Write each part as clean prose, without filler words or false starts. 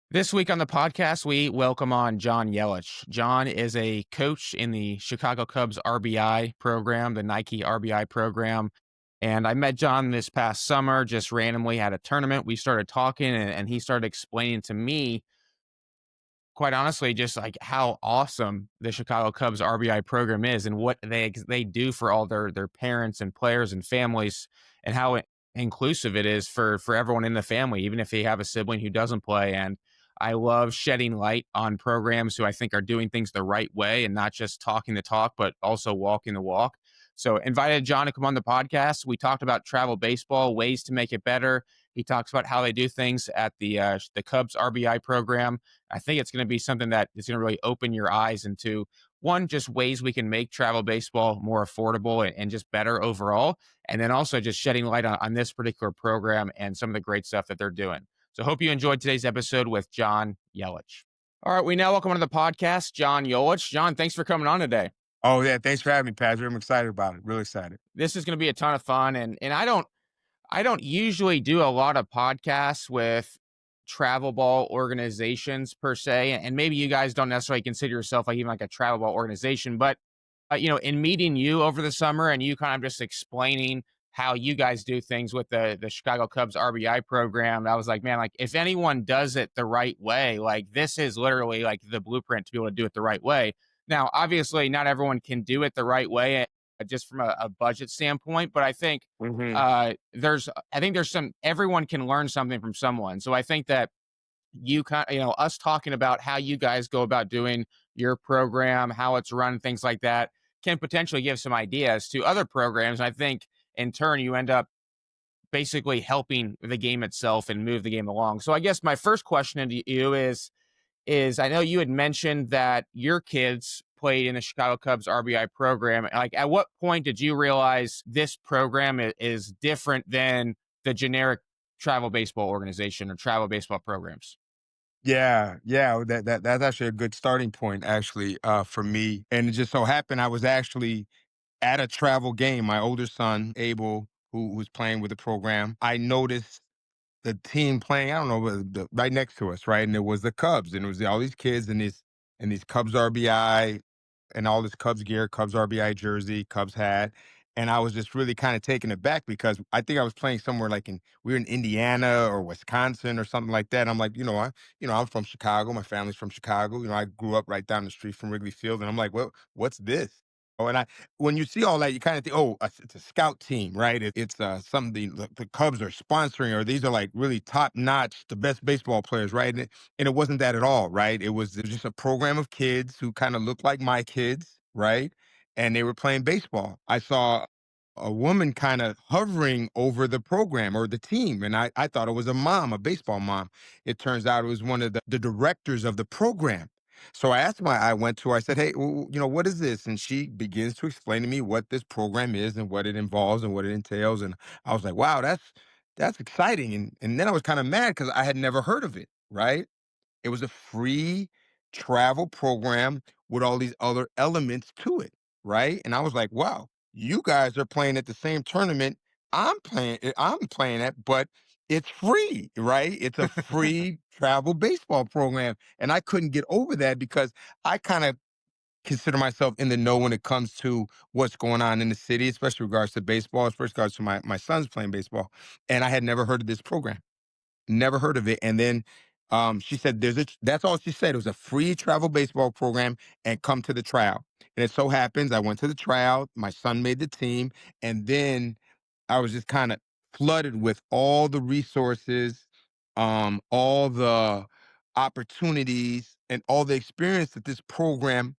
This week on the podcast, we welcome on John Yelich. John is a coach in the Chicago Cubs RBI program, the Nike RBI program. And I met John this past summer, just randomly at a tournament. We started talking, and he started explaining to me, quite honestly, just like how awesome the Chicago Cubs RBI program is and what they do for all their parents and players and families, and how inclusive it is for everyone in the family, even if they have a sibling who doesn't play. And I love shedding light on programs who I think are doing things the right way and not just talking the talk, but also walking the walk. So invited John to come on the podcast. We talked about travel baseball, ways to make it better. He talks about how they do things at the Cubs RBI program. I think it's going to be something that is going to really open your eyes into one, just ways we can make travel baseball more affordable and just better overall. And then also just shedding light on this particular program and some of the great stuff that they're doing. So hope you enjoyed today's episode with John Yelich. All right, we now welcome onto the podcast, John Yolich. John, thanks for coming on today. Oh, yeah, thanks for having me, Patrick. I'm excited about it, really excited. This is going to be a ton of fun. And I don't usually do a lot of podcasts with travel ball organizations per se, and maybe you guys don't necessarily consider yourself like even like a travel ball organization, but in meeting you over the summer and you kind of just explaining how you guys do things with the Chicago Cubs RBI program, I was like, man, like if anyone does it the right way, like this is literally like the blueprint to be able to do it the right way. Now, obviously, not everyone can do it the right way, just from a budget standpoint, but Mhm. I think there's some everyone can learn something from someone. So I think that us talking about how you guys go about doing your program, how it's run, things like that, can potentially give some ideas to other programs. I think in turn, you end up basically helping the game itself and move the game along. So I guess my first question to you is I know you had mentioned that your kids played in the Chicago Cubs RBI program. Like, at what point did you realize this program is different than the generic travel baseball organization or travel baseball programs? Yeah, that's actually a good starting point, actually, for me. And it just so happened I was actually at a travel game. My older son, Abel, who was playing with the program, I noticed the team playing, I don't know, right next to us, right? And it was the Cubs, and it was all these kids and these Cubs RBI and all this Cubs gear, Cubs RBI jersey, Cubs hat. And I was just really kind of taken aback because I think I was playing somewhere like we were in Indiana or Wisconsin or something like that. I'm like, I'm from Chicago. My family's from Chicago. I grew up right down the street from Wrigley Field, and I'm like, what's this? Oh, and when you see all that, you kind of think, oh, it's a scout team, right? It's something the Cubs are sponsoring, or these are like really top notch, the best baseball players, right? And it wasn't that at all, right? It was just a program of kids who kind of looked like my kids, right? And they were playing baseball. I saw a woman kind of hovering over the program or the team, and I thought it was a mom, a baseball mom. It turns out it was one of the directors of the program. So I went to her, I said, hey, what is this? And she begins to explain to me what this program is and what it involves and what it entails. And I was like, wow, that's exciting. And then I was kind of mad because I had never heard of it, right? It was a free travel program with all these other elements to it, right? And I was like, wow, you guys are playing at the same tournament I'm playing at, but it's free, right? It's a free travel baseball program. And I couldn't get over that because I kind of consider myself in the know when it comes to what's going on in the city, especially regards to baseball, especially regards to my son's playing baseball. And I had never heard of this program. Never heard of it. And then she said, that's all she said. It was a free travel baseball program and come to the trial. And it so happens I went to the trial. My son made the team. And then I was just kind of flooded with all the resources, all the opportunities, and all the experience that this program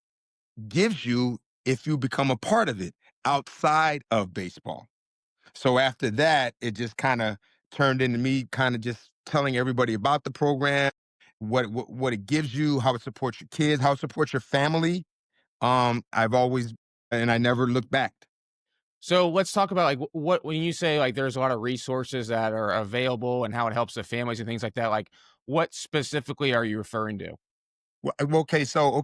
gives you if you become a part of it outside of baseball. So after that, it just kind of turned into me kind of just telling everybody about the program, what it gives you, how it supports your kids, how it supports your family. I've always and I never looked back. So let's talk about like what when you say like there's a lot of resources that are available and how it helps the families and things like that. Like, what specifically are you referring to? Okay, so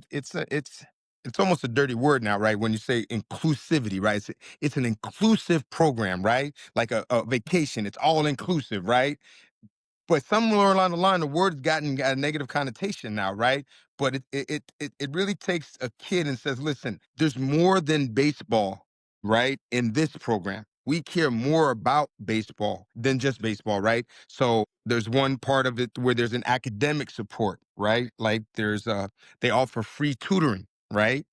it's almost a dirty word now, right? When you say inclusivity, right? It's an inclusive program, right? Like a vacation. It's all inclusive, right? but somewhere along the line, the word's got a negative connotation now, right? But it really takes a kid and says, listen, there's more than baseball, right? In this program, we care more about baseball than just baseball, right? So there's one part of it where there's an academic support, right? Like they offer free tutoring, right?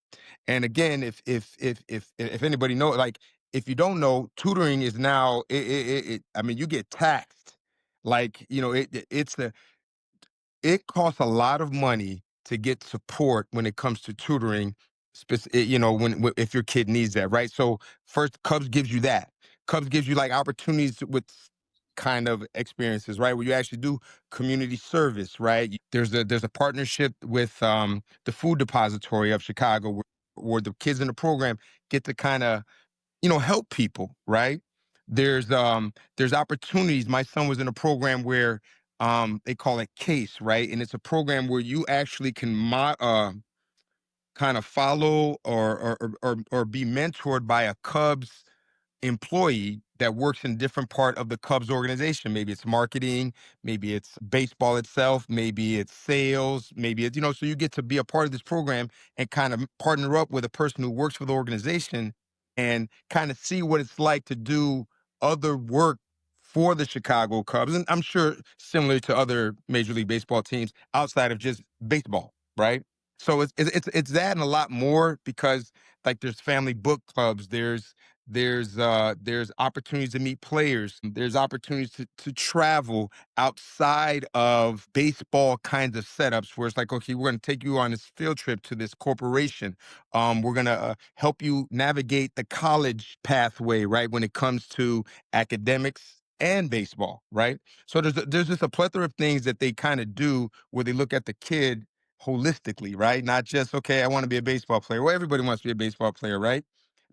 And again, if anybody know, like if you don't know, tutoring is now I mean, you get taxed. Like, it costs a lot of money to get support when it comes to tutoring. If your kid needs that, right? So first, Cubs gives you that. Cubs gives you like opportunities with kind of experiences, right? Where you actually do community service, right? There's a partnership with the Food Depository of Chicago, where the kids in the program get to kind of help people, right? There's opportunities. My son was in a program where they call it CASE, right? And it's a program where you actually can kind of follow or be mentored by a Cubs employee that works in different part of the Cubs organization. Maybe it's marketing, maybe it's baseball itself, maybe it's sales, maybe it's, so you get to be a part of this program and kind of partner up with a person who works for the organization and kind of see what it's like to do other work for the Chicago Cubs. And I'm sure similar to other Major League Baseball teams outside of just baseball, right? So it's that and a lot more because like there's family book clubs, there's opportunities to meet players. There's opportunities to travel outside of baseball kinds of setups where it's like, okay, we're going to take you on this field trip to this corporation. We're going to help you navigate the college pathway, right? When it comes to academics and baseball, right? So there's just a plethora of things that they kind of do where they look at the kid holistically, right? Not just, okay, I want to be a baseball player. Well, everybody wants to be a baseball player, right?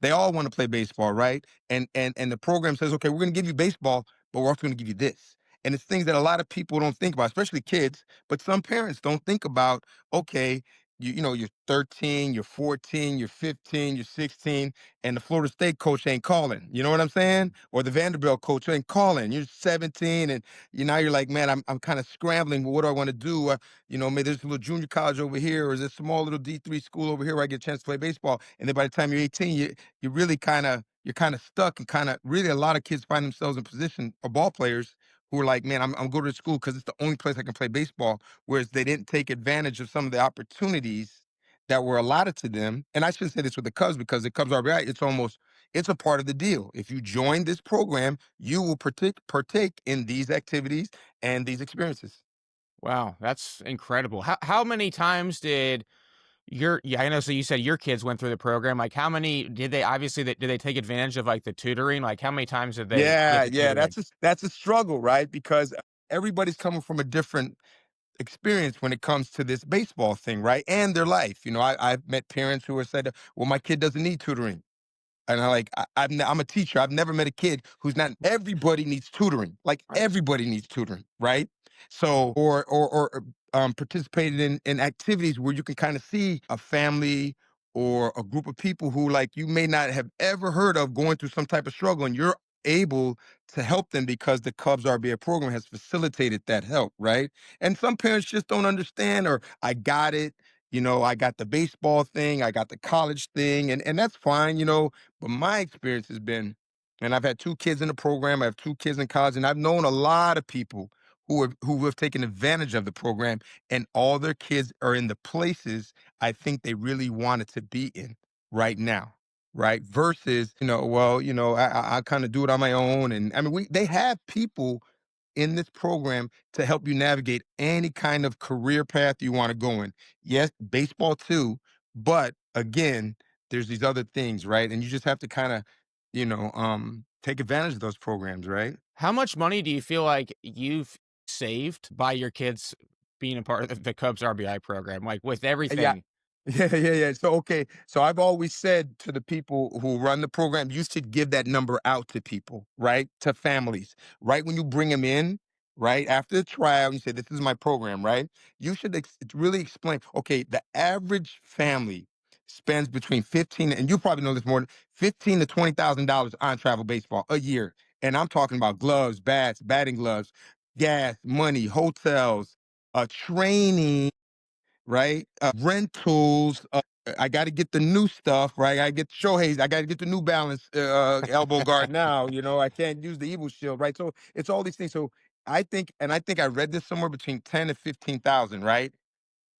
They all want to play baseball, right? And the program says, okay, we're going to give you baseball, but we're also going to give you this. And it's things that a lot of people don't think about, especially kids, but some parents don't think about, okay, you're 13, you're 14, you're 15, you're 16, and the Florida State coach ain't calling. You know what I'm saying? Or the Vanderbilt coach ain't calling. You're 17 and now you're like, man, I'm kind of scrambling. Well, what do I want to do? Maybe there's a little junior college over here, or there's a small little D3 school over here where I get a chance to play baseball. And then by the time you're 18, you really you're kind of stuck and kind of really a lot of kids find themselves in position or ball players who are like, man, I'm going to school because it's the only place I can play baseball. Whereas they didn't take advantage of some of the opportunities that were allotted to them. And I shouldn't say this with the Cubs because the Cubs RBI, it's a part of the deal. If you join this program, you will partake in these activities and these experiences. Wow, that's incredible. How many times did yeah, I know, so you said your kids went through the program, like, how many did they obviously, did they take advantage of, like, the tutoring? Like, how many times did they get Yeah, the yeah, tutoring? that's a struggle, right? Because everybody's coming from a different experience when it comes to this baseball thing, right? And their life. I've met parents who have said, "Well, my kid doesn't need tutoring." And I'm a teacher. I've never met a kid who's not. Everybody needs tutoring. Like Right. everybody needs tutoring, right? So, or participated in activities where you can kind of see a family or a group of people who like you may not have ever heard of going through some type of struggle, and you're able to help them because the Cubs RBA program has facilitated that help, right? And some parents just don't understand, or I got it. I got the baseball thing, I got the college thing, and that's fine, but my experience has been, and I've had two kids in the program, I have two kids in college, and I've known a lot of people who have taken advantage of the program, and all their kids are in the places I think they really wanted to be in right now. Right. Versus, well, I kind of do it on my own. And I mean, they have people in this program to help you navigate any kind of career path you want to go in. Yes, baseball too, but again, there's these other things, right? And you just have to kind of, take advantage of those programs, right? How much money do you feel like you've saved by your kids being a part of the Cubs RBI program? Like, with Yeah. everything. Yeah, yeah, yeah. So, okay. So I've always said to the people who run the program, you should give that number out to people, right? To families, right? When you bring them in, right? After the trial, you say, this is my program, right? You should really explain, okay, the average family spends between 15, and you probably know this more, 15 to $20,000 on travel baseball a year. And I'm talking about gloves, bats, batting gloves, gas, money, hotels, training, right? Rentals. I got to get the new stuff, right? I get Shohei's. I got to get the New Balance elbow guard now. I can't use the Evil Shield, right? So it's all these things. So I think I read this somewhere between 10 to 15,000, right?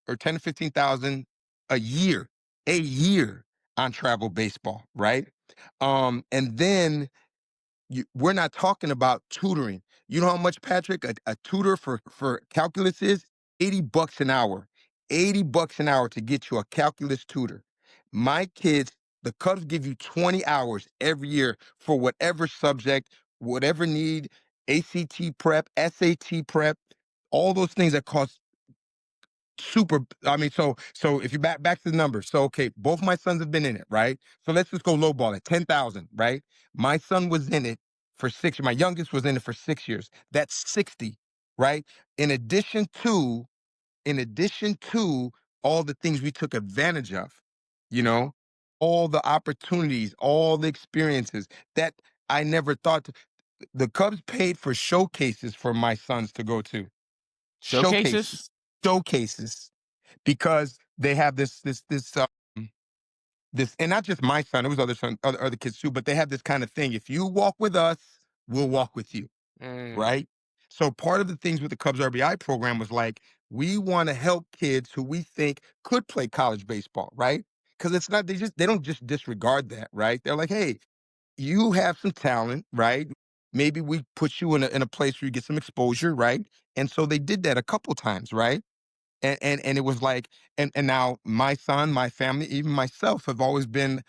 Or 10 to 15,000 a year on travel baseball, right? And then we're not talking about tutoring. You know how much, Patrick, a tutor for calculus is? $80 an hour. $80 an hour to get you a calculus tutor. My kids, the Cubs give you 20 hours every year for whatever subject, whatever need, ACT prep, SAT prep, all those things that cost super. I mean, so if you back to the numbers, so okay, both my sons have been in it, right? So let's just go lowball it, 10,000, right? My son was in it for 6 years. My youngest was in it for 6 years. That's 60, right? In addition to, in addition to all the things we took advantage of, you know, all the opportunities, all the experiences that I never thought the Cubs paid for showcases for my sons to go to. Showcases? Showcases. Showcases because they have this, and not just my son, it was other kids too, but they have this kind of thing. If you walk with us, we'll walk with you, Mm. right? So part of the things with the Cubs RBI program was like, we want to help kids who we think could play college baseball, right? Because it's not, they don't just disregard that, right? They're like, hey, you have some talent, right? Maybe we put you in a place where you get some exposure, right? And so they did that a couple times, right? And it was like, and now my son, my family, even myself have always been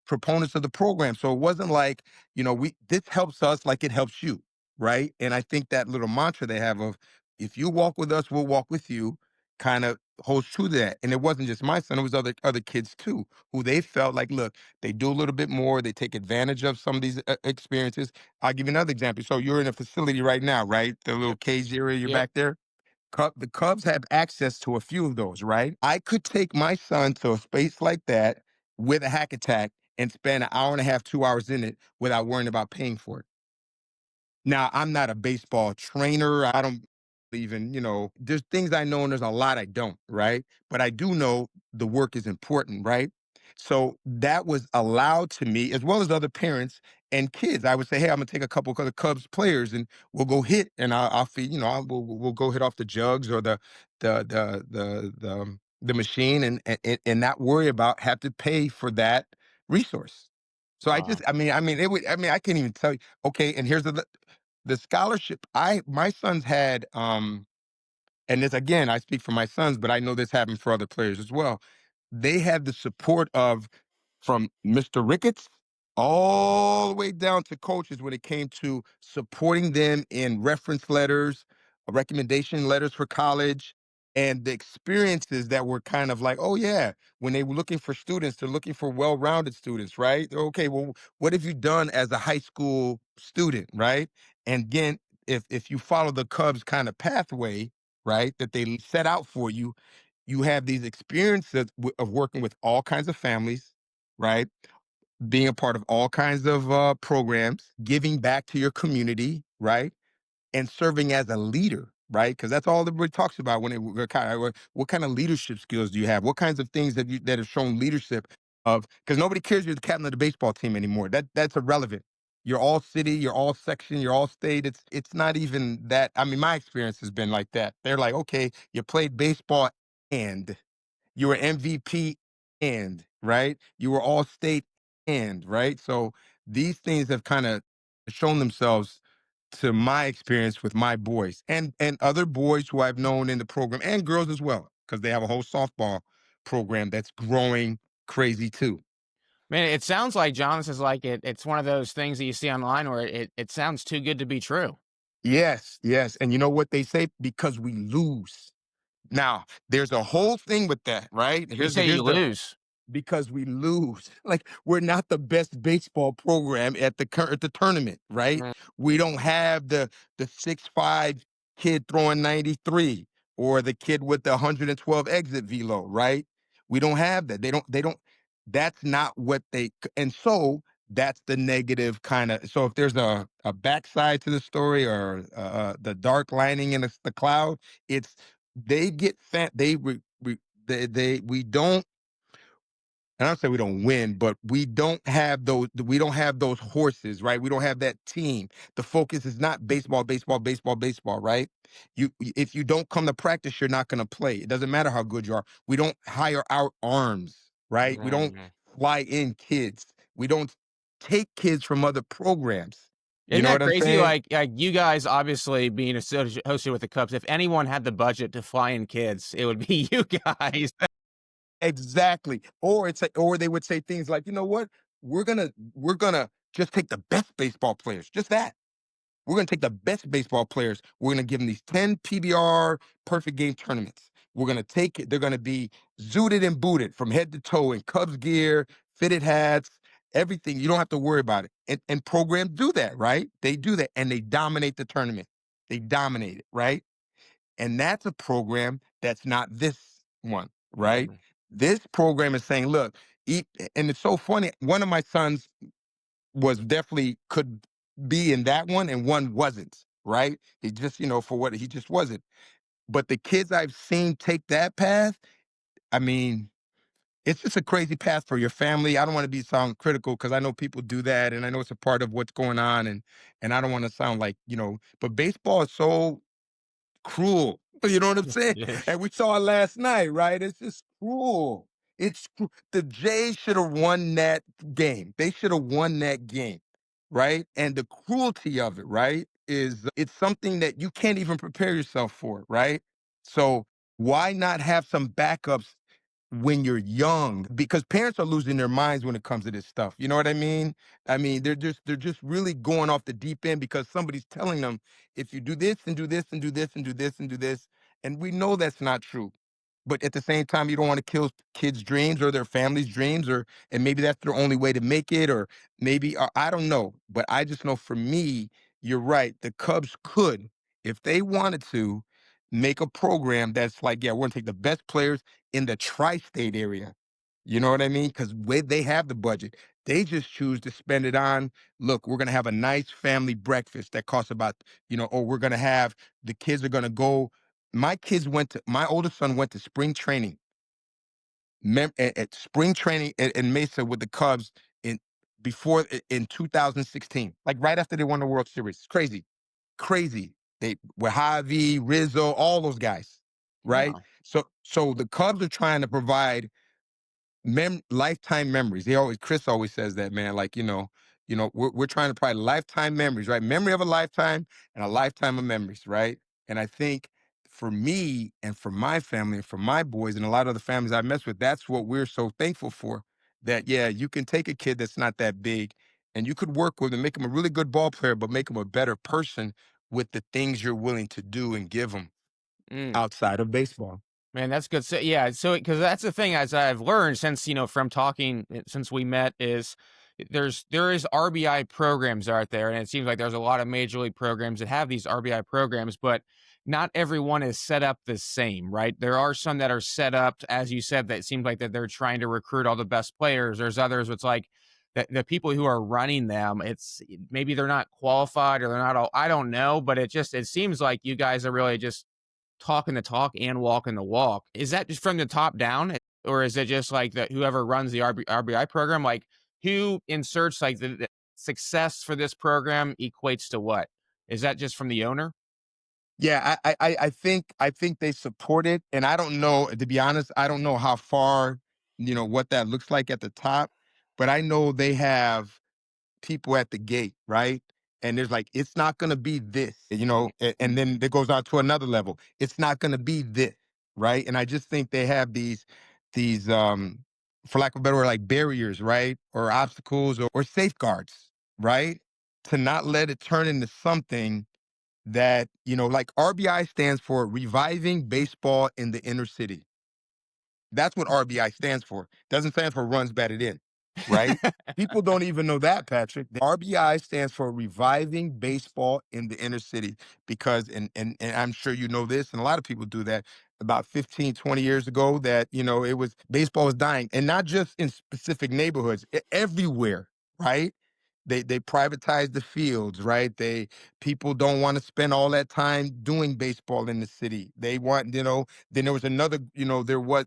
proponents of the program. So it wasn't like, we this helps us like it helps you, right? And I think that little mantra they have of, if you walk with us, we'll walk with you, kind of holds true to that. And it wasn't just my son, it was other kids too, who they felt like, look, they do a little bit more, they take advantage of some of these experiences. I'll give you another example. So you're in a facility right now, right? The little Yep. cage area, you're Yep. back there. The Cubs have access to a few of those, right? I could take my son to a space like that with a hack attack and spend an hour and a half, 2 hours in it without worrying about paying for it. Now, I'm not a baseball trainer. I don't even, there's things I know and there's a lot I don't, right? But I do know the work is important, right? So that was allowed to me, as well as other parents and kids. I would say, hey, I'm gonna take a couple of the Cubs players and we'll go hit, and I'll feed, we'll go hit off the jugs or the machine, and not worry about have to pay for that resource. So Wow. I can't even tell you. Okay, and here's the scholarship. My sons had, and this again, I speak for my sons, but I know this happened for other players as well. They had the support of, from Mr. Ricketts all the way down to coaches when it came to supporting them in reference letters, recommendation letters for college, and the experiences that were kind of like, oh yeah, when they were looking for students, they're looking for well-rounded students, right? Okay, well, what have you done as a high school student, right? And again, if you follow the Cubs kind of pathway, right, that they set out for you, you have these experiences of working with all kinds of families, right? Being a part of all kinds of programs, giving back to your community, right? And serving as a leader, right? Because that's all everybody talks about when what kind of leadership skills do you have? What kinds of things that have shown leadership of? Because nobody cares you're the captain of the baseball team anymore. That's irrelevant. You're all city, you're all section, you're all state. It's not even that. I mean, my experience has been like that. They're like, okay, you played baseball and you were MVP and, right? You were all state and, right? So these things have kind of shown themselves to my experience with my boys and other boys who I've known in the program and girls as well, because they have a whole softball program that's growing crazy too. Man, it sounds like, John, this is like it's one of those things that you see online where it sounds too good to be true. Yes, yes. And you know what they say? Because we lose. Now, there's a whole thing with that, right? You say you Here's the lose. because we lose. Like we're not the best baseball program at the tournament, right? Mm. We don't have the 6'5" kid throwing 93 or the kid with the 112 exit velo, right? We don't have that. They don't. That's not what they. And so that's the negative kind of. So if there's a backside to the story, or the dark lining in the cloud, it's they get they they we don't, and I don't say we don't win, but we don't have those horses, right? We don't have that team. The focus is not baseball, baseball, baseball, baseball, right? If you don't come to practice, you're not going to play. It doesn't matter how good you are. We don't hire out arms, right? We don't Mhm. fly in kids. We don't take kids from other programs. You Isn't know that what I'm crazy? saying? Like you guys obviously being associated with the Cubs, if anyone had the budget to fly in kids, it would be you guys. Exactly. Or they would say things like, you know what? We're gonna just take the best baseball players. Just that. We're going to take the best baseball players. We're going to give them these 10 PBR perfect game tournaments. We're going to take it. They're going to be zooted and booted from head to toe in Cubs gear, fitted hats, everything. You don't have to worry about it. And programs do that, right? They do that and they dominate the tournament. They dominate it, right? And that's a program that's not this one, right? Mhm. This program is saying, look, and it's so funny. One of my sons was definitely could be in that one and one wasn't, right? He just, for what he just wasn't. But the kids I've seen take that path, I mean, it's just a crazy path for your family. I don't want to be sound critical because I know people do that and I know it's a part of what's going on, and I don't want to sound like, but baseball is so cruel. You know what I'm saying? Yeah. And we saw it last night, right? It's just cruel. The Jays should have won that game. They should have won that game, right? And the cruelty of it, right, is it's something that you can't even prepare yourself for, right? So why not have some backups when you're young, because parents are losing their minds when it comes to this stuff. You know what I mean? I mean, they're just really going off the deep end because somebody's telling them if you do this and do this and do this and do this and do this, and we know that's not true. But at the same time, you don't want to kill kids' dreams or their families' dreams, or and maybe that's their only way to make it, or maybe I don't know. But I just know for me, you're right. The Cubs could, if they wanted to, make a program that's like, yeah, we're gonna take the best players in the tri-state area. You know what I mean? Because they have the budget. They just choose to spend it on, look, we're gonna have a nice family breakfast that costs about, or we're gonna have the kids are gonna go. My oldest son went to spring training, at spring training in Mesa with the Cubs in in 2016, like right after they won the World Series. It's crazy, crazy. They with Javi, Rizzo, all those guys, right? Wow. So the Cubs are trying to provide lifetime memories. Chris always says that, man. Like, we're trying to provide lifetime memories, right? Memory of a lifetime and a lifetime of memories, right? And I think for me and for my family and for my boys and a lot of the families I mess with, that's what we're so thankful for. That, yeah, you can take a kid that's not that big and you could work with him, make him a really good ball player, but make him a better person with the things you're willing to do and give him Mm. outside of baseball. Man, that's good. So yeah, so because that's the thing as I've learned since from talking since we met is there is RBI programs out there, and it seems like there's a lot of major league programs that have these RBI programs, but not everyone is set up the same, right? There are some that are set up, as you said, that seems like that they're trying to recruit all the best players. There's others, it's like the people who are running them, it's maybe they're not qualified or they're not all. I don't know, but it seems like you guys are really just talking the talk and walking the walk. Is that just from the top down, or is it just like that whoever runs the RBI program, like who inserts like the success for this program equates to what? Is that just from the owner? Yeah, I think they support it, and I don't know, to be honest, I don't know how far, what that looks like at the top, but I know they have people at the gate, right? And there's like, it's not gonna be this, and then it goes on to another level. It's not gonna be this, right? And I just think they have these, for lack of a better word, like barriers, right? Or obstacles or safeguards, right? To not let it turn into something that, like RBI stands for Reviving Baseball in the Inner City. That's what RBI stands for. Doesn't stand for runs batted in, right? People don't even know that, Patrick. The RBI stands for Reviving Baseball in the Inner City because, and I'm sure you know this, and a lot of people do that, about 15, 20 years ago, that, baseball was dying, and not just in specific neighborhoods, everywhere, right? They privatize the fields, right? They People don't want to spend all that time doing baseball in the city. They want, then there was another, there was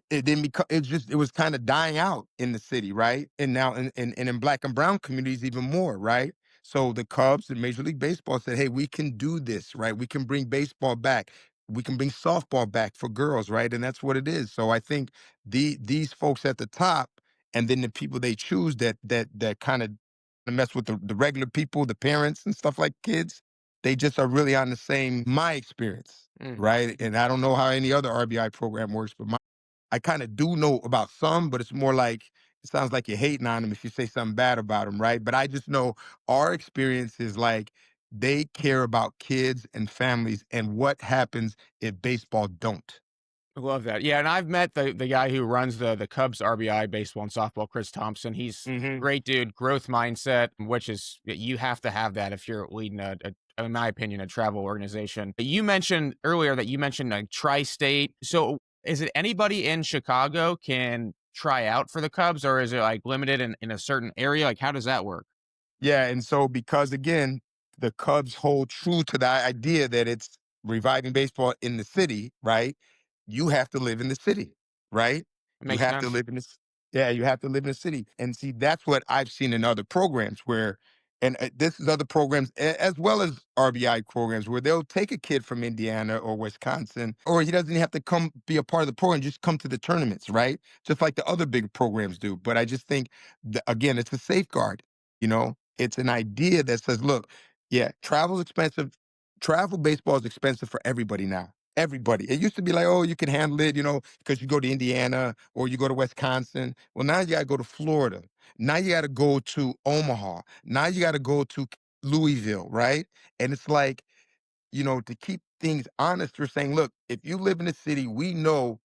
it didn't become it was kind of dying out in the city, right? And now in black and brown communities even more, right? So the Cubs and Major League Baseball said, hey, we can do this, right? We can bring baseball back. We can bring softball back for girls, right? And that's what it is. So I think these folks at the top, and then the people they choose that kind of mess with the regular people, the parents and stuff like kids, they just are really on the same my experience, Mm. right? And I don't know how any other RBI program works, but I kind of do know about some, but it's more like it sounds like you're hating on them if you say something bad about them, right? But I just know our experience is like they care about kids and families and what happens if baseball don't. I love that. Yeah, and I've met the guy who runs the Cubs RBI baseball and softball, Chris Thompson. He's Hmm. great dude, growth mindset, which is you have to have that if you're leading in my opinion, a travel organization. You mentioned earlier that you mentioned like tri-state. So is it anybody in Chicago can try out for the Cubs, or is it like limited in a certain area? Like how does that work? Yeah, and so because again, the Cubs hold true to the idea that it's reviving baseball in the city, right? You have to live in the city, right? It You makes have to sense. live in this. Yeah, you have to live in the city. And see, that's what I've seen in other programs where, and this is other programs as well as RBI programs where they'll take a kid from Indiana or Wisconsin, or he doesn't have to come be a part of the program, just come to the tournaments, right? Just like the other big programs do. But I just think, again, it's a safeguard. It's an idea that says, look, yeah, travel's expensive. Travel baseball is expensive for everybody now. Everybody. It used to be like, oh, you can handle it, because you go to Indiana or you go to Wisconsin. Well, now you got to go to Florida. Now you got to go to Omaha. Now you got to go to Louisville, right? And it's like, to keep things honest, we're saying, look, if you live in a city, we know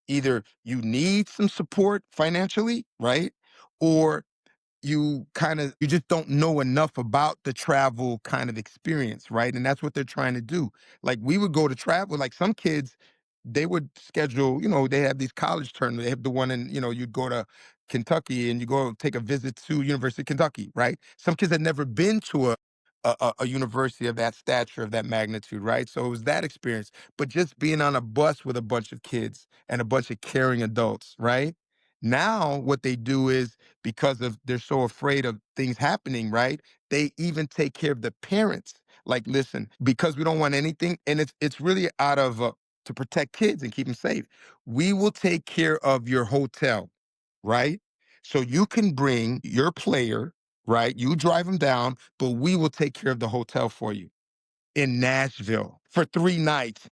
either you need some support financially, right? Or you just don't know enough about the travel kind of experience, right? And that's what they're trying to do. Like we would go to travel, like some kids, they would schedule, they have these college tournaments. They have the one in, you'd go to Kentucky and you go take a visit to University of Kentucky, right? Some kids had never been to a university of that stature, of that magnitude, right? So it was that experience. But just being on a bus with a bunch of kids and a bunch of caring adults, right? Now what they do is, because of they're so afraid of things happening, right? They even take care of the parents. Like, listen, because we don't want anything, and it's really out of to protect kids and keep them safe. We will take care of your hotel, right? So you can bring your player, right? You drive them down, but we will take care of the hotel for you in Nashville for 3 nights,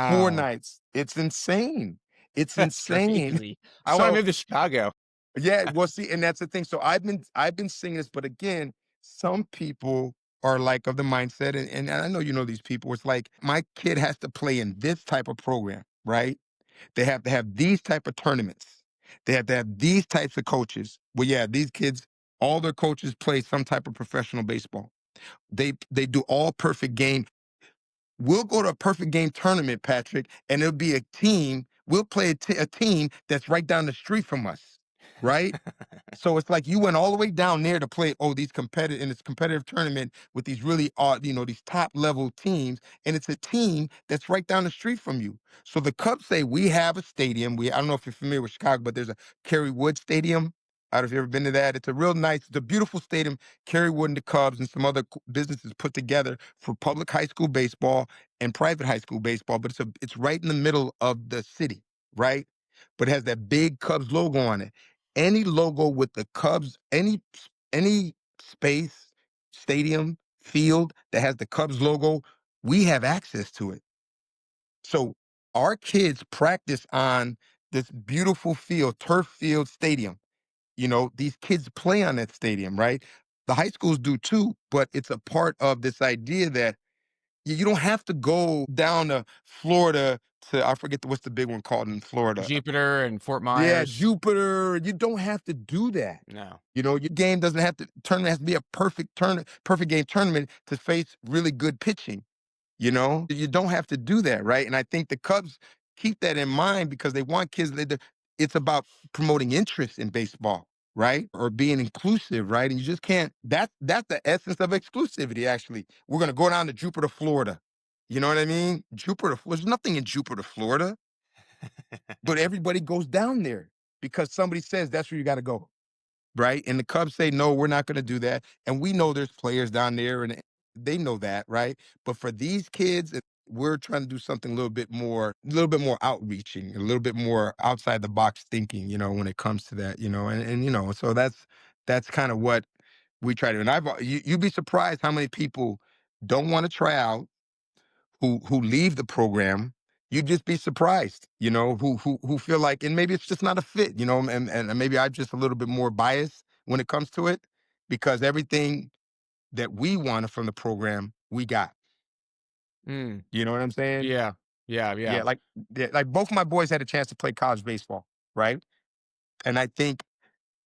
four Wow. nights. It's insane. It's That's insane. crazy. I want to So move to Chicago. yeah, well, see, and that's the thing. So I've been seeing this, but again, some people are like of the mindset, and I know these people. It's like my kid has to play in this type of program, right? They have to have these type of tournaments. They have to have these types of coaches. Well, yeah, these kids, all their coaches play some type of professional baseball. They do all perfect game. We'll go to a perfect game tournament, Patrick, and it'll be a team. We'll play a team that's right down the street from us, right? So it's like you went all the way down there to play, these competitive in this competitive tournament with these really these top level teams, and it's a team that's right down the street from you. So the Cubs say we have a stadium. I don't know if you're familiar with Chicago, but there's a Kerry Wood Stadium. I don't know if you've ever been to that. It's a real nice, it's a beautiful stadium. Kerry Wood and the Cubs and some other businesses put together for public high school baseball and private high school baseball, but it's right in the middle of the city, right? But it has that big Cubs logo on it. Any logo with the Cubs, any space, stadium, field that has the Cubs logo, we have access to it. So our kids practice on this beautiful field, turf field stadium. These kids play on that stadium, right? The high schools do too, but it's a part of this idea that you don't have to go down to Florida I forget what's the big one called in Florida. Jupiter and Fort Yeah, Myers. Jupiter. You don't have to do that. No. Your game doesn't have to tournament has to be a perfect game tournament to face really good pitching. You don't have to do that, right? And I think the Cubs keep that in mind because they want kids. It's about promoting interest in baseball. right? Or being inclusive, right? And you just can't. That's the essence of exclusivity. Actually, we're gonna go down to Jupiter, Florida. You know what I mean? Jupiter. There's nothing in Jupiter, Florida, but everybody goes down there because somebody says that's where you got to go, right? And the Cubs say, no, we're not going to do that. And we know there's players down there and they know that, right? But for these kids, we're trying to do something a little bit more outreaching, a little bit more outside the box thinking, when it comes to that, and so that's kind of what we try to. And you'd be surprised how many people don't want to try out, who leave the program. You'd just be surprised, who feel like, and maybe it's just not a fit, and maybe I'm just a little bit more biased when it comes to it, because everything that we wanted from the program, we got. Mm, You know what I'm saying? yeah, yeah, Yeah, yeah. like both my boys had a chance to play college baseball, right? And I think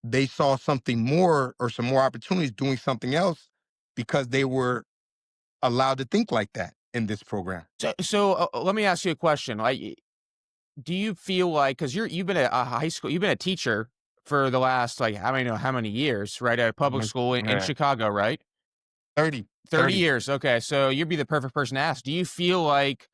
they saw something more, or some more opportunities doing something else, because they were allowed to think like that in this program. So let me ask you a question. Like, do you feel like, because you've been a high school, you've been a teacher for the last, like, I don't know how many years, right? At a public Mhm. school in Yeah. Chicago, right? 30, 30 30. years, okay, so you'd be the perfect person to ask. Do you feel like,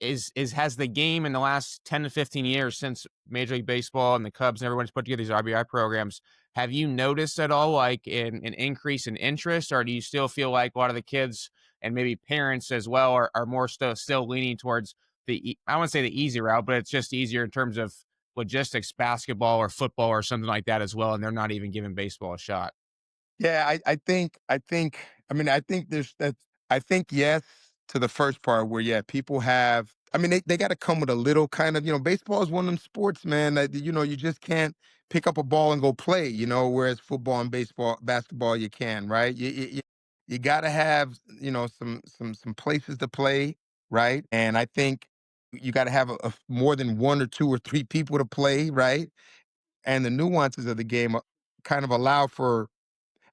is has the game in the last 10 to 15 years since Major League Baseball and the Cubs and everyone's put together these RBI programs, have you noticed at all, like, an increase in interest, or do you still feel like a lot of the kids and maybe parents as well are more still leaning towards I wouldn't say the easy route, but it's just easier in terms of logistics, basketball or football or something like that as well, and they're not even giving baseball a shot? Yeah, I think there's that. I think yes to the first part where, yeah, people have. I mean, they got to come with a little kind of, baseball is one of them sports, man. That you just can't pick up a ball and go play. Whereas football and basketball, you can, right? You got to have, some places to play, right? And I think you got to have more than one or two or three people to play, right? And the nuances of the game kind of allow for.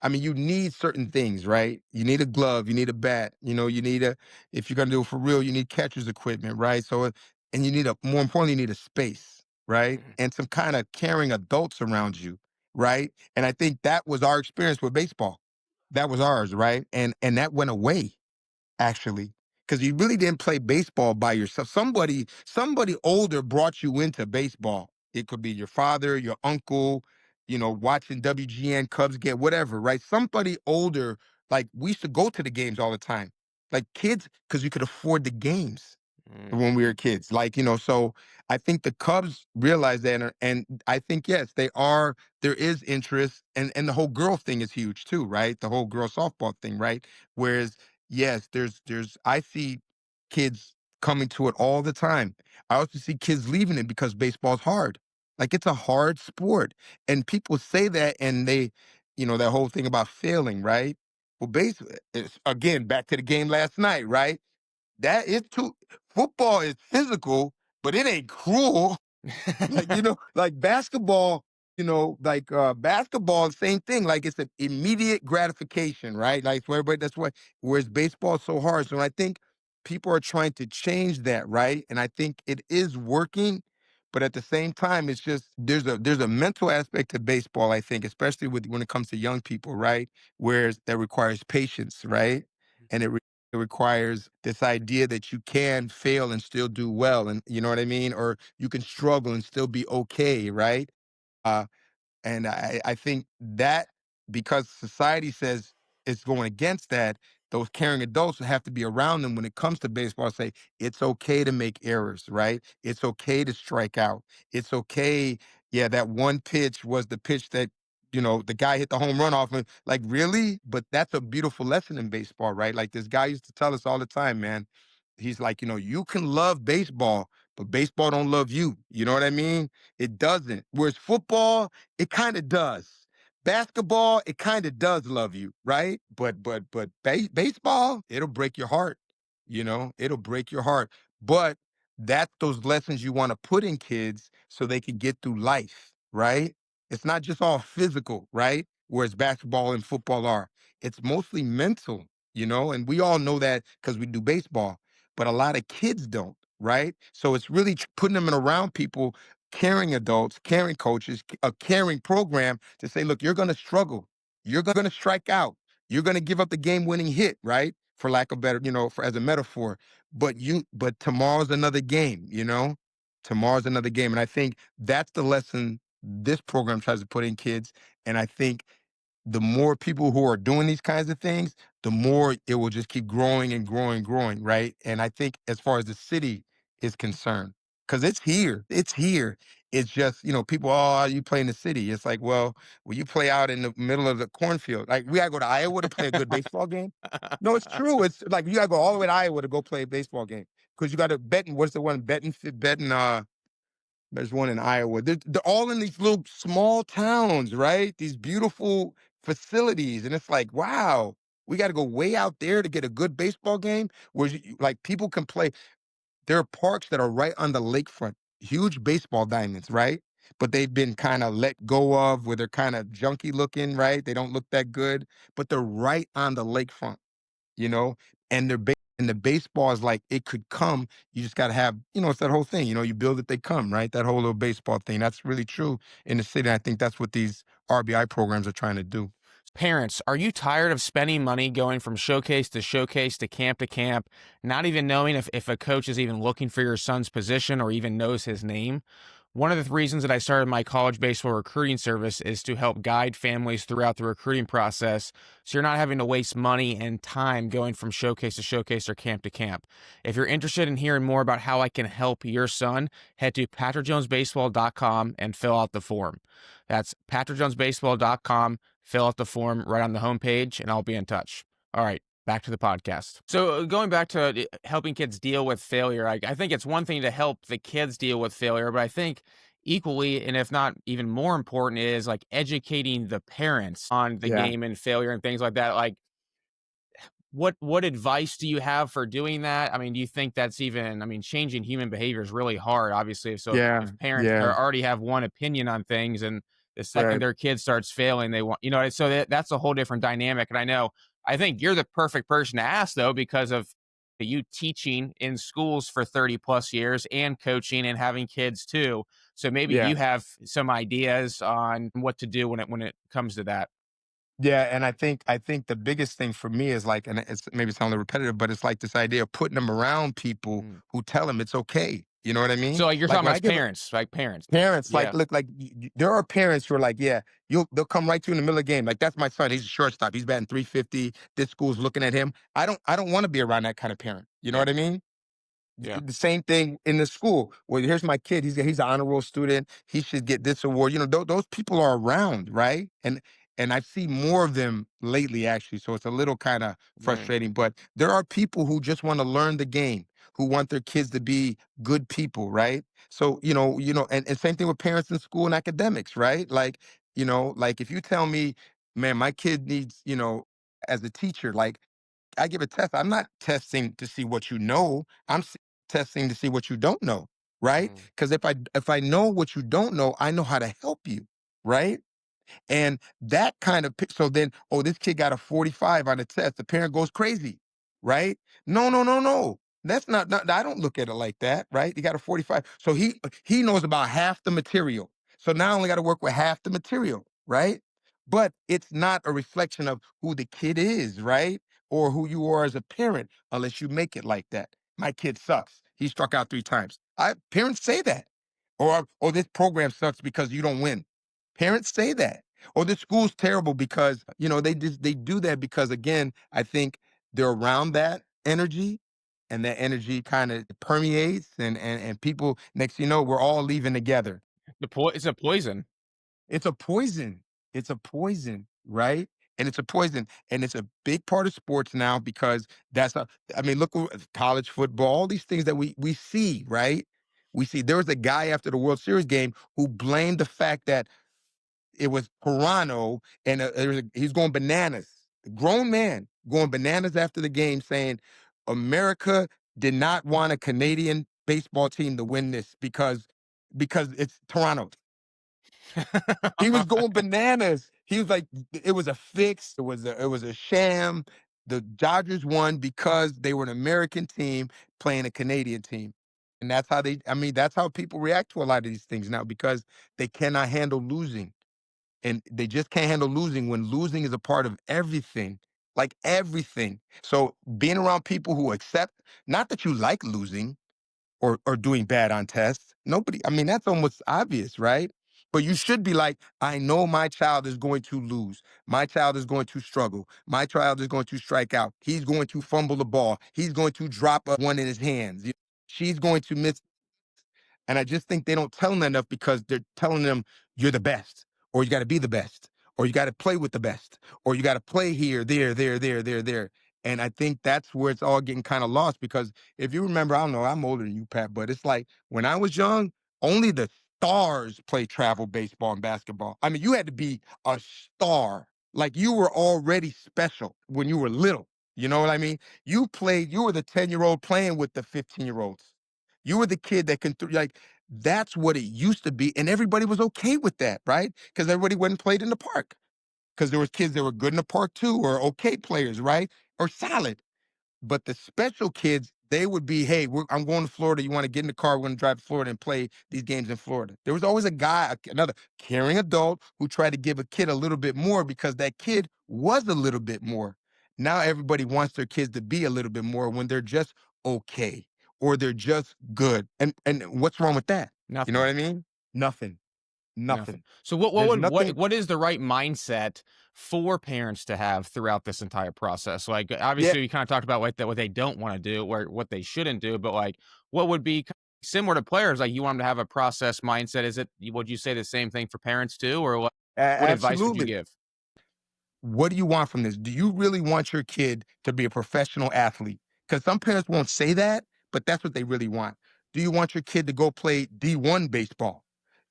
I mean, you need certain things, right? You need a glove, you need a bat, if you're gonna do it for real, you need catcher's equipment, right? And you need more importantly, you need a space, right? Mhm. And some kind of caring adults around you, right? And I think that was our experience with baseball. That was ours, right? And that went away, actually, because you really didn't play baseball by yourself. Somebody older brought you into baseball. It could be your father, your uncle, watching WGN Cubs get whatever, right? Somebody older, like we used to go to the games all the time, like kids, because you could afford the games Mm. when we were kids. Like, so I think the Cubs realize that, and I think yes, there is interest, and the whole girl thing is huge too, right? The whole girl softball thing, right? Whereas yes, there's I see kids coming to it all the time. I also see kids leaving it because baseball's hard. Like, it's a hard sport. And people say that, and that whole thing about failing, right? Well, basically, it's, again, back to the game last night, right? That is too. Football is physical, but it ain't cruel. Like, like basketball, basketball, same thing. Like, it's an immediate gratification, right? Like, for everybody, that's why, whereas baseball is so hard. So I think people are trying to change that, right? And I think it is working. But at the same time, it's just there's a mental aspect to baseball, I think, especially when it comes to young people, right? Whereas that requires patience, right? And it requires this idea that you can fail and still do well, and you know what I mean? Or you can struggle and still be okay, right? Uh, and I think that, because society says it's going against that, those caring adults have to be around them when it comes to baseball. Say it's okay to make errors, right? It's okay to strike out. It's okay. Yeah, that one pitch was the pitch that the guy hit the home run off. And like, really? But that's a beautiful lesson in baseball, right? Like, this guy used to tell us all the time, man. He's like, you can love baseball, but baseball don't love you. You know what I mean? It doesn't. Whereas football, it kind of does. Basketball, it kind of does love you, right? But baseball, it'll break your heart. It'll break your heart. But that's those lessons you want to put in kids so they can get through life, right? It's not just all physical, right? Whereas basketball and football are. It's mostly mental, and we all know that because we do baseball, but a lot of kids don't, right? So it's really putting them in around people, caring adults, caring coaches, a caring program to say, look, you're going to struggle. You're going to strike out. You're going to give up the game winning hit, right? For lack of better, for as a metaphor. But tomorrow's another game. Tomorrow's another game. And I think that's the lesson this program tries to put in kids. And I think the more people who are doing these kinds of things, the more it will just keep growing and growing, growing, right? And I think as far as the city is concerned, because it's here. It's just, people, oh, you play in the city. It's like, well, you play out in the middle of the cornfield. Like, we gotta go to Iowa to play a good baseball game. No, it's true. It's like you gotta go all the way to Iowa to go play a baseball game. Because you gotta bet, what's the one? Betting, there's one in Iowa. They're all in these little small towns, right? These beautiful facilities. And it's like, wow, we got to go way out there to get a good baseball game where like people can play. There are parks that are right on the lakefront, huge baseball diamonds, right? But they've been kind of let go of where they're kind of junky looking, right? They don't look that good, but they're right on the lakefront, you know, and and the baseball is like it could come. You just got to have, it's that whole thing. You build it, they come, right? That whole little baseball thing. That's really true in the city. I think that's what these RBI programs are trying to do. Parents, are you tired of spending money going from showcase to camp, not even knowing if a coach is even looking for your son's position or even knows his name? One of the reasons that I started my college baseball recruiting service is to help guide families throughout the recruiting process so you're not having to waste money and time going from showcase or camp to camp. If you're interested in hearing more about how I can help your son, head to patrickjonesbaseball.com and fill out the form. That's patrickjonesbaseball.com. Fill out the form right on the homepage, and I'll be in touch. All right, back to the podcast. So, going back to helping kids deal with failure, I think it's one thing to help the kids deal with failure, but I think equally, and if not even more important, is like educating the parents on the Yeah. game and failure and things like that. Like, what advice do you have for doing that? I mean, do you think that's even, I mean, changing human behavior is really hard, obviously. So if Yeah. parents Yeah. already have one opinion on things and the second Right. their kid starts failing, they want, so that's a whole different dynamic. And I think you're the perfect person to ask though, because of you teaching in schools for 30 plus years and coaching and having kids too. So maybe Yeah. you have some ideas on what to do when it comes to that. Yeah, and I think the biggest thing for me is like, and it's maybe sounding repetitive, but it's like this idea of putting them around people Mm. who tell them it's okay. You know what I So mean? like you're Like talking when about I give parents, like parents. parents, like, Yeah. look, like there are parents who are like, yeah, they'll come right to you in the middle of the game. Like, that's my son. He's a shortstop. He's batting 350. This school's looking at him. I don't want to be around that kind of parent. You know Yeah. what I mean? Yeah. The same thing in the school. Well, here's my kid. He's an honor roll student. He should get this award. Those people are around, right? And I see more of them lately, actually. So it's a little kind of Right. frustrating. But there are people who just want to learn the game, who want their kids to be good people, right? So and same thing with parents in school and academics, right? Like if you tell me, man, my kid needs, as a teacher, like I give a test. I'm not testing to see what you know. Testing to see what you don't know, right? Mm. Because if I know what you don't know, I know how to help you, right? And that kind of so then, oh, this kid got a 45 on the test. The parent goes crazy, right? No, no, no, no. That's not I don't look at it like that, right? He got a 45. So he knows about half the material. So now I only got to work with half the material, right? But it's not a reflection of who the kid is, right? Or who you are as a parent, unless you make it like that. My kid sucks. He struck out 3 times. Parents say that. Or this program sucks because you don't win. Parents say that. Or the school's terrible because, they do that because, again, I think they're around that energy, and that energy kind of permeates, and people, next thing you know, we're all leaving together. It's a poison. It's a poison. It's a poison, right? And it's a poison. And it's a big part of sports now because I mean, look at college football, all these things that we see, right? We see there was a guy after the World Series game who blamed the fact that it was Toronto, and he's going bananas. A grown man going bananas after the game, saying America did not want a Canadian baseball team to win this because it's Toronto. He was going bananas. He was like, it was a fix. It was a sham. The Dodgers won because they were an American team playing a Canadian team. And that's how they I mean, that's how people react to a lot of these things now because they cannot handle losing. And they just can't handle losing when losing is a part of everything, like everything. So being around people who accept, not that you like losing or doing bad on tests. Nobody, I mean, that's almost obvious, right? But you should be like, I know my child is going to lose. My child is going to struggle. My child is going to strike out. He's going to fumble the ball. He's going to drop one in his hands. She's going to miss, and I just think they don't tell them enough because they're telling them you're the best, or you got to be the best, or you got to play with the best, or you got to play here, there. And I think that's where it's all getting kind of lost because if you remember, I don't know, I'm older than you, Pat, but it's like when I was young, only the stars played travel baseball and basketball. I mean, you had to be a star. Like you were already special when you were little. You know what I mean? You were the 10-year-old playing with the 15-year-olds. You were the kid that can like that's what it used to be, and everybody was okay with that, right? Because everybody went and played in the park. Because there was kids that were good in the park too, or okay players, right? Or solid. But the special kids, they would be, hey, I'm going to Florida. You want to get in the car? We're going to drive to Florida and play these games in Florida. There was always a guy, another caring adult who tried to give a kid a little bit more because that kid was a little bit more. Now everybody wants their kids to be a little bit more when they're just okay or they're just good. And what's wrong with that? You know Nothing. what I mean? Nothing. Nothing. Nothing. So what There's would nothing. what is the right mindset for parents to have throughout this entire process? Like, Yeah, obviously, we kinda talked about what they don't wanna do, or what they shouldn't do, but, like, what would be similar to players? Like, you want them to have a process mindset. Would you say the same thing for parents too, or what advice would you absolutely. give? What do you want from this? Do you really want your kid to be a professional athlete? Because some parents won't say that, but that's what they really want. Do you want your kid to go play D1 baseball?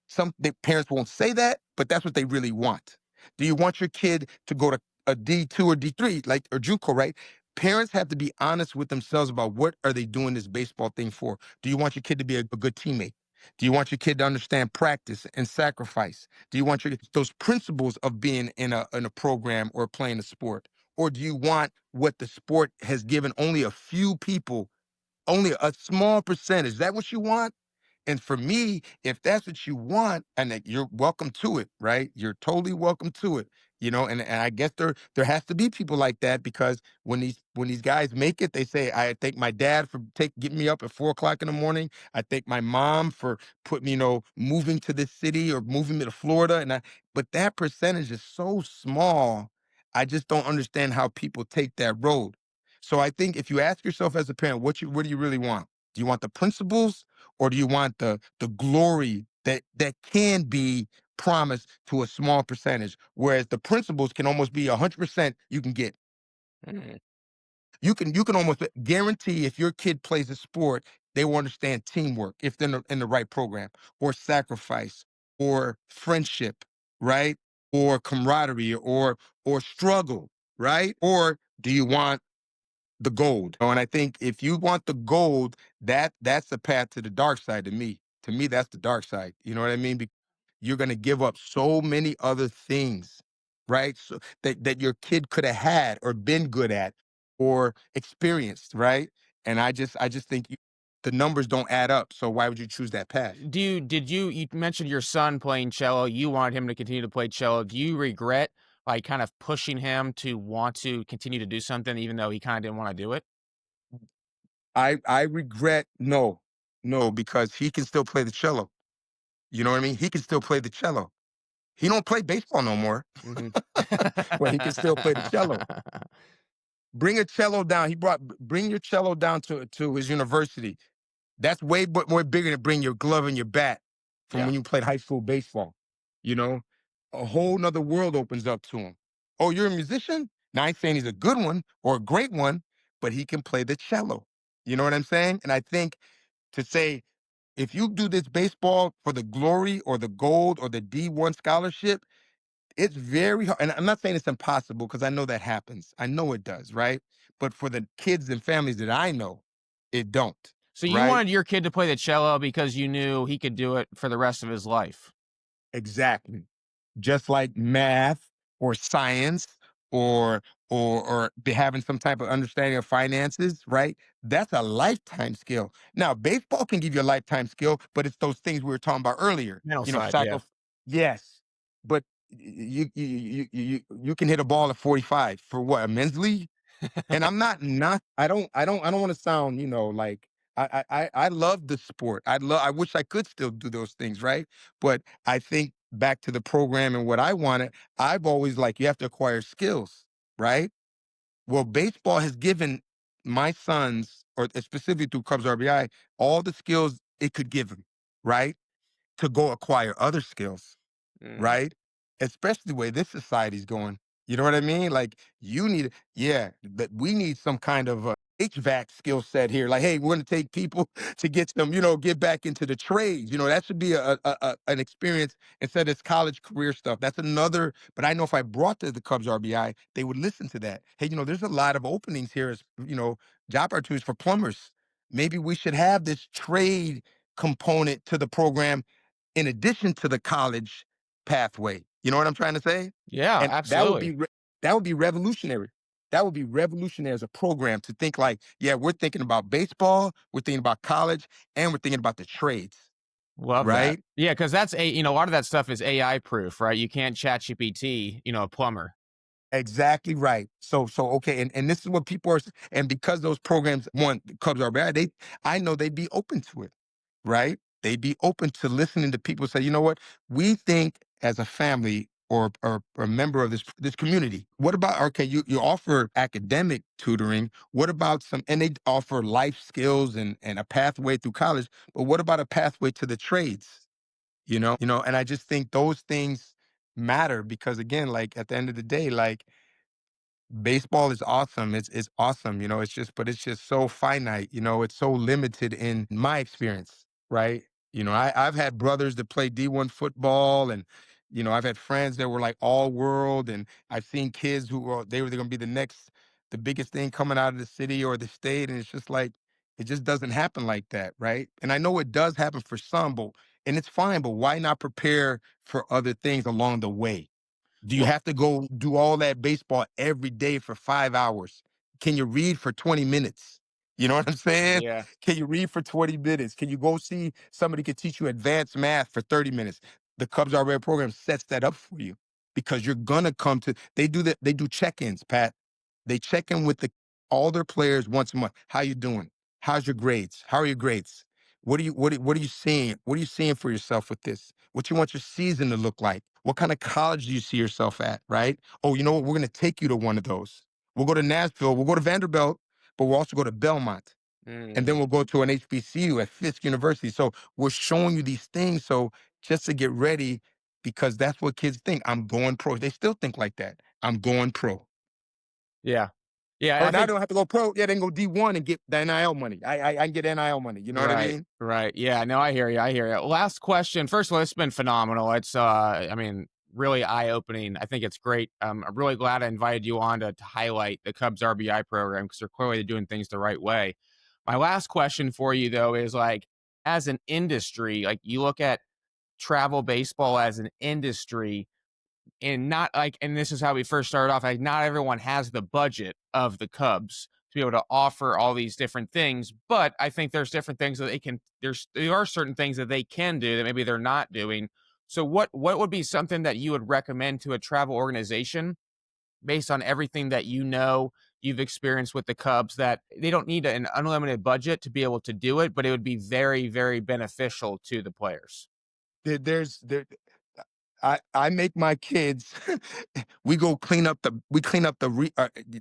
Some parents won't say that, but that's what they really want. Do you want your kid to go to a D2 or D3, like or JUCO, right? Parents have to be honest with themselves about what are they doing this baseball thing for. Do you want your kid to be a good teammate? Do you want your kid to understand practice and sacrifice? Do you want those principles of being in a program or playing a sport? Or do you want what the sport has given only a few people, only a small percentage? Is that what you want? And for me, if that's what you want, and that you're welcome to it, right? You're totally welcome to it. And I guess there has to be people like that because when these guys make it, they say, I thank my dad for getting me up at 4 o'clock in the morning. I thank my mom for putting, moving to this city or moving me to Florida. But that percentage is so small. I just don't understand how people take that road. So I think if you ask yourself as a parent, what do you really want? Do you want the principles or do you want the glory that can be promised to a small percentage, whereas the principles can almost be 100% you can get. Mm. You can almost guarantee if your kid plays a sport, they will understand teamwork if they're in the right program, or sacrifice, or friendship, right? Or camaraderie, or struggle, right? Or do you want the gold? And I think if you want the gold, that's the path to the dark side to me. To me, that's the dark side. You know what I mean? You're gonna give up so many other things, right? So that your kid could have had or been good at or experienced, right? And I just think the numbers don't add up. So why would you choose that path? You mentioned your son playing cello, you wanted him to continue to play cello. Do you regret, like, kind of pushing him to want to continue to do something even though he kinda didn't wanna do it? I regret no, because he can still play the cello. You know what I mean? He can still play the cello. He don't play baseball no more. Mhm. Well, he can still play the cello. Bring a cello down. Bring your cello down to his university. That's way more bigger than bring your glove and your bat from Yeah. when you played high school baseball. You know, a whole nother world opens up to him. Oh, you're a musician? Now I ain't saying he's a good one or a great one, but he can play the cello. You know what I'm saying? And I think to say if you do this baseball for the glory or the gold or the D1 scholarship, it's very hard, and I'm not saying it's impossible because I know that happens. I know it does, right? But for the kids and families that I know, it don't, So you right? wanted your kid to play the cello because you knew he could do it for the rest of his life. Exactly. Just like math or science or or be having some type of understanding of finances, right? That's a lifetime skill. Now, baseball can give you a lifetime skill, but it's those things we were talking about earlier. Mental You know, side, yeah. yes, but you can hit a ball at 45 for what, a men's league? And I don't want to sound, like I love the sport. I wish I could still do those things, right? But I think back to the program and what I wanted, I've always like you have to acquire skills, right? Well, baseball has given my sons, or specifically through Cubs RBI, all the skills it could give them, right? To go acquire other skills, Mm. right? Especially the way this society's going. You know what I mean? Like you need, yeah, but we need some kind of HVAC skill set here. Like, hey, we're going to take people to get them, get back into the trades. That should be an experience instead of this college career stuff. That's another. But I know if I brought to the Cubs RBI, they would listen to that. Hey, there's a lot of openings here as job opportunities for plumbers. Maybe we should have this trade component to the program in addition to the college pathway. You know what I'm trying to say? Yeah, And absolutely. that would be revolutionary. That would be revolutionary as a program to think like, yeah, we're thinking about baseball, we're thinking about college, and we're thinking about the trades, Love that. right? Yeah, because that's a lot of that stuff is AI proof, right? You can't chat GPT, a plumber. Exactly right. So okay, and this is what people are, and because those programs want Cubs are bad, I know they'd be open to it, right? They'd be open to listening to people say, you know what, we think as a family or a member of this community. What about, okay, you offer academic tutoring. What about and they offer life skills and a pathway through college, but what about a pathway to the trades? And I just think those things matter because again, like at the end of the day, like baseball is awesome. It's awesome, it's just so finite, it's so limited in my experience, right? I've had brothers that play D1 football and I've had friends that were like all world and I've seen kids who were they were gonna be the biggest thing coming out of the city or the state. And it's just like it just doesn't happen like that, right? And I know it does happen for some, and it's fine, but why not prepare for other things along the way? Do you Well, have to go do all that baseball every day for 5 hours? Can you read for 20 minutes? You know what I'm saying? yeah. Can you read for 20 minutes? Can you go see somebody could teach you advanced math for 30 minutes? The Cubs RBI program sets that up for you because you're gonna come to they do check-ins, Pat. They check in with all their players once a month. How you doing? How's your grades? How are your grades? What are you seeing? What are you seeing for yourself with this? What you want your season to look like? What kind of college do you see yourself at? Right? Oh, you know what? We're gonna take you to one of those. We'll go to Nashville. We'll go to Vanderbilt, but we'll also go to Belmont, and then Mm. we'll go to an HBCU at Fisk University. So we're showing you these things. So just to get ready, because that's what kids think. I'm going pro. They still think like that. I'm going pro. Yeah. Yeah, Oh, I now I think don't have to go pro. Yeah, they can go D1 and get the NIL money. I can get NIL money. You know what I right, mean? right. Yeah, no, I hear you, I hear you. Last question. First of all, it's been phenomenal. It's, I mean, really eye-opening. I think it's great. I'm really glad I invited you on to highlight the Cubs RBI program because they're clearly doing things the right way. My last question for you, though, is, like, as an industry, like, you look at travel baseball as an industry, and not like and this is how we first started off, like, not everyone has the budget of the Cubs to be able to offer all these different things, but I think there's different things that there are certain things that they can do that maybe they're not doing. So what would be something that you would recommend to a travel organization based on everything that you've experienced with the Cubs, that they don't need an unlimited budget to be able to do it, but it would be very, very beneficial to the players? There, there's there. I make my kids. We clean up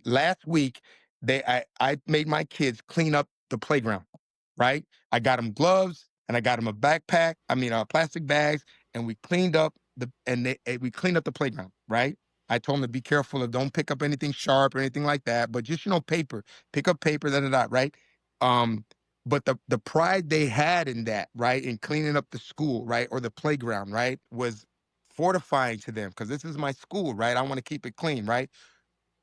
last week. I made my kids clean up the playground. Right. I got them gloves and I got them a backpack. I mean, plastic bags, and we cleaned up we cleaned up the playground. Right. I told them to be careful of don't pick up anything sharp or anything like that, but just paper. Pick up paper. Da da da. Right. Um, but the pride they had in that, right, in cleaning up the school, right, or the playground, right, was fortifying to them because this is my school, right? I want to keep it clean, right?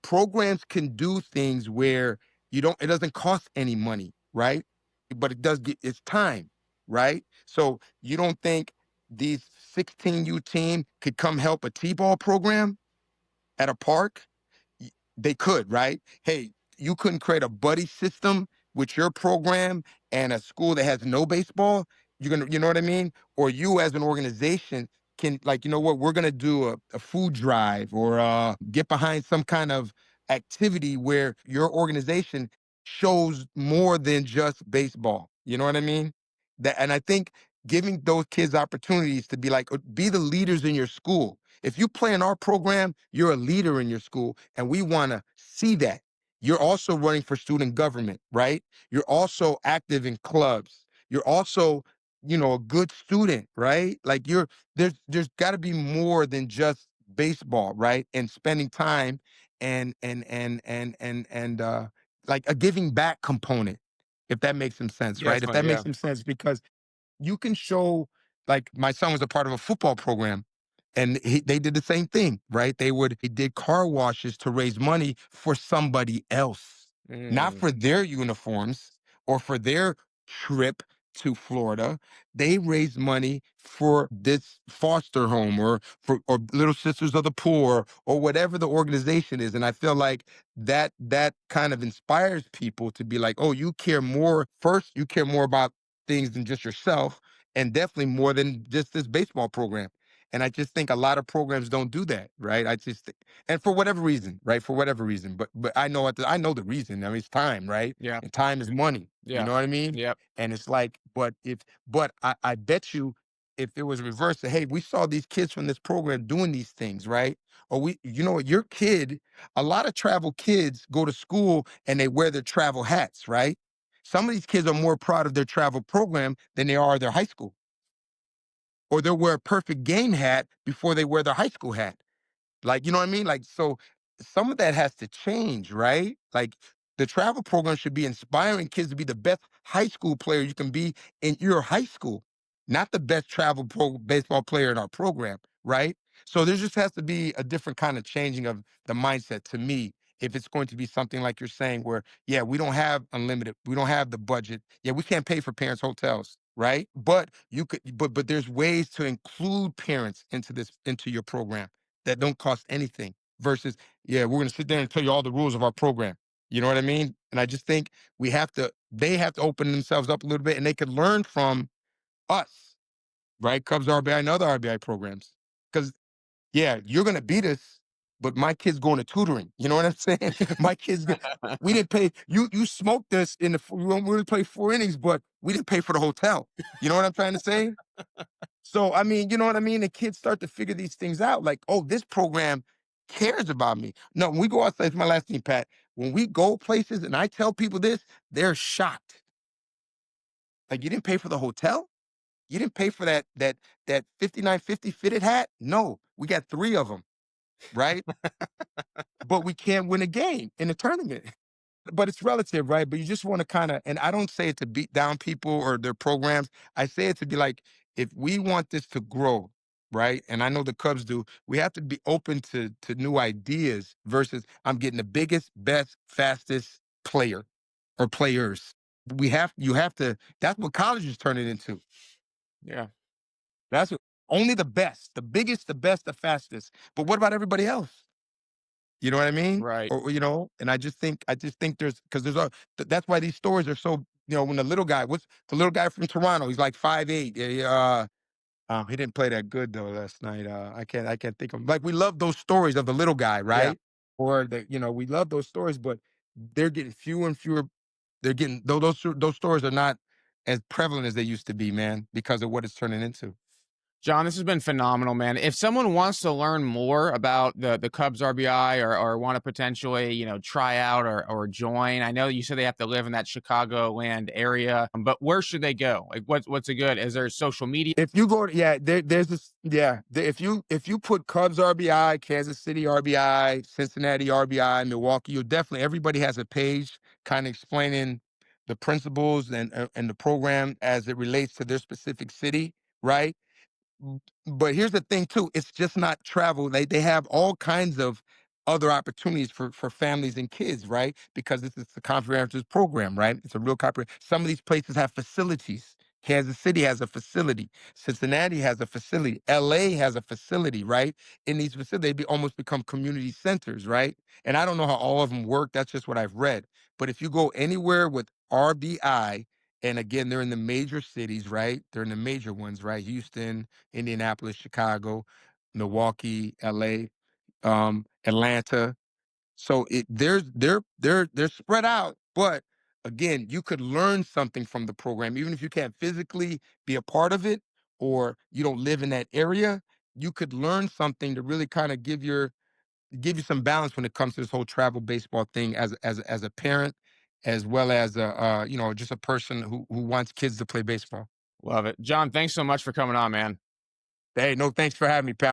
Programs can do things where it doesn't cost any money, right? But it's time, right? So you don't think these 16U team could come help a T-ball program at a park? They could, right? Hey, you couldn't create a buddy system with your program and a school that has no baseball. You're gonna, you know what I mean? Or you as an organization can, like, you know what, we're gonna do a food drive or get behind some kind of activity where your organization shows more than just baseball. You know what I mean? That, and I think giving those kids opportunities to be like, be the leaders in your school. If you play in our program, you're a leader in your school, and we want to see that. You're also running for student government, right? You're also active in clubs. You're also, a good student, right? Like there's got to be more than just baseball, right? And spending time and like a giving back component, if that makes some sense, right? If Definitely, that makes yeah. some sense, because you can show, like, my son was a part of a football program, and they did the same thing, right? They did car washes to raise money for somebody else, not Mm. for their uniforms or for their trip to Florida. They raised money for this foster home or Little Sisters of the Poor or whatever the organization is. And I feel like that kind of inspires people to be like, oh, you care more. First, you care more about things than just yourself, and definitely more than just this baseball program. And I just think a lot of programs don't do that, right? And for whatever reason, right? For whatever reason, but I know the reason. I mean, it's time, right? Yeah. And time is money. You Yeah. know what I mean? Yep. And it's like, but I bet you, if it was reversed, that, hey, we saw these kids from this program doing these things, right? Or you know what, your kid, a lot of travel kids go to school and they wear their travel hats, right? Some of these kids are more proud of their travel program than they are their high school. Or they'll wear a perfect game hat before they wear their high school hat. Like, you know what I mean? Like, so some of that has to change, right? Like, the travel program should be inspiring kids to be the best high school player you can be in your high school, not the best baseball player in our program, right? So there just has to be a different kind of changing of the mindset, to me, if it's going to be something like you're saying, where, yeah, we don't have unlimited, we don't have the budget. Yeah, we can't pay for parents' hotels, right? But but there's ways to include parents into your program that don't cost anything, versus, yeah, we're going to sit there and tell you all the rules of our program. You know what I mean? And I just think they have to open themselves up a little bit, and they could learn from us, right? Cubs RBI and other RBI programs. Because, yeah, you're going to beat us, but my kid's going to tutoring. You know what I'm saying? My kids, we didn't pay, you smoked us we only played 4 innings, but we didn't pay for the hotel. You know what I'm trying to say? So, I mean, you know what I mean? The kids start to figure these things out. Like, oh, this program cares about me. No, when we go outside, it's my last thing, Pat. When we go places and I tell people this, they're shocked. Like, you didn't pay for the hotel? You didn't pay for that 5950 fitted hat? No, we got three of them, right? But we can't win a game in a tournament. But it's relative, right? But you just want to kind of, and I don't say it to beat down people or their programs. I say it to be like, if we want this to grow, right? And I know the Cubs do, we have to be open to new ideas versus I'm getting the biggest, best, fastest player or players. You have to, that's what college is turning into. Yeah. That's what, only the best, the biggest, the best, the fastest. But what about everybody else? You know what I mean? Right. And I just think that's why these stories are so, when what's the little guy from Toronto? He's like 5'8". He didn't play that good though last night. I can't think of, like, we love those stories of the little guy, Yeah. right? Or we love those stories, but they're getting fewer and fewer. They're getting, those stories are not as prevalent as they used to be, man, because of what it's turning into. John, this has been phenomenal, man. If someone wants to learn more about the Cubs RBI, or want to potentially, try out or join, I know you said they have to live in that Chicagoland area, but where should they go? Like, what's a good? Is there social media? If you go, yeah, there's this, yeah. If you put Cubs RBI, Kansas City RBI, Cincinnati RBI, Milwaukee, you'll definitely, everybody has a page kind of explaining the principles and the program as it relates to their specific city, right? But here's the thing too, it's just not travel. They have all kinds of other opportunities for families and kids, right? Because this is the comprehensive program, right? It's a real comprehensive. Some of these places have facilities. Kansas City has a facility. Cincinnati has a facility. LA has a facility, right? In these facilities, almost become community centers, right? And I don't know how all of them work. That's just what I've read. But if you go anywhere with RBI, and again, they're in the major cities, right? They're in the major ones, right? Houston, Indianapolis, Chicago, Milwaukee, LA, Atlanta. So they're spread out, but again, you could learn something from the program, even if you can't physically be a part of it or you don't live in that area. You could learn something to really kind of give you some balance when it comes to this whole travel baseball thing as a parent, as well as just a person who wants kids to play baseball. Love it. John, thanks so much for coming on, man. Hey, no, thanks for having me, pal.